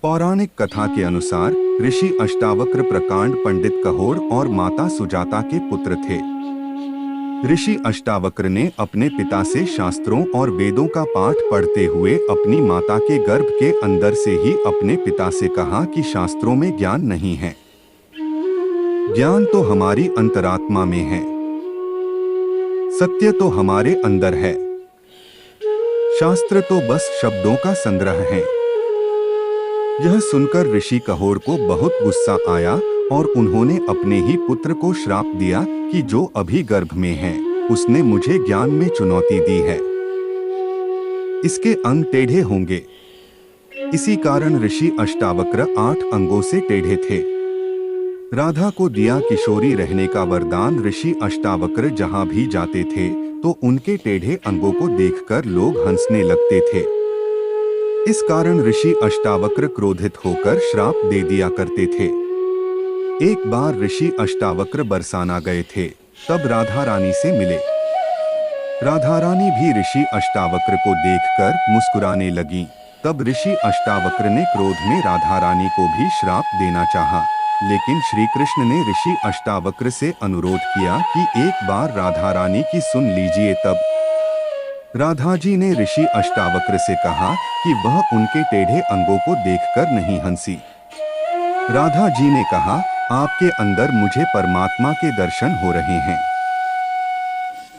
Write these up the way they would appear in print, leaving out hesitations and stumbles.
पौराणिक कथा के अनुसार ऋषि अष्टावक्र प्रकांड पंडित कहोर और माता सुजाता के पुत्र थे। ऋषि अष्टावक्र ने अपने पिता से शास्त्रों और वेदों का पाठ पढ़ते हुए अपनी माता के गर्भ के अंदर से ही अपने पिता से कहा कि शास्त्रों में ज्ञान नहीं है, ज्ञान तो हमारी अंतरात्मा में है, सत्य तो हमारे अंदर है, शास्त्र तो बस शब्दों का संग्रह है। यह सुनकर ऋषि कहोर को बहुत गुस्सा आया और उन्होंने अपने ही पुत्र को श्राप दिया कि जो अभी गर्भ में है उसने मुझे ज्ञान में चुनौती दी है, इसके अंग टेढ़े होंगे। इसी कारण ऋषि अष्टावक्र 8 अंगों से टेढ़े थे। राधा को दिया किशोरी रहने का वरदान। ऋषि अष्टावक्र जहां भी जाते थे तो उनके टेढ़े अंगों को देखकर लोग हंसने लगते थे। इस कारण ऋषि अष्टावक्र क्रोधित होकर श्राप दे दिया करते थे। एक बार ऋषि अष्टावक्र बरसाना गए थे, तब राधा रानी से मिले। राधा रानी भी ऋषि अष्टावक्र को देखकर मुस्कुराने लगी। तब ऋषि अष्टावक्र ने क्रोध में राधा रानी को भी श्राप देना चाहा, लेकिन श्री कृष्ण ने ऋषि अष्टावक्र से अनुरोध किया कि एक बार राधा रानी की सुन लीजिए। तब राधा जी ने ऋषि अष्टावक्र से कहा कि वह उनके टेढ़े अंगों को देखकर नहीं हंसी। राधा जी ने कहा, आपके अंदर मुझे परमात्मा के दर्शन हो रहे हैं।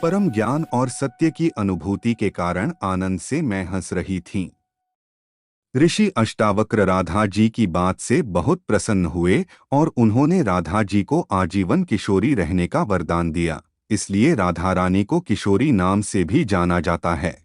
परम ज्ञान और सत्य की अनुभूति के कारण आनंद से मैं हंस रही थी। ऋषि अष्टावक्र राधा जी की बात से बहुत प्रसन्न हुए और उन्होंने राधा जी को आजीवन किशोरी रहने का वरदान दिया। इसलिए राधा रानी को किशोरी नाम से भी जाना जाता है।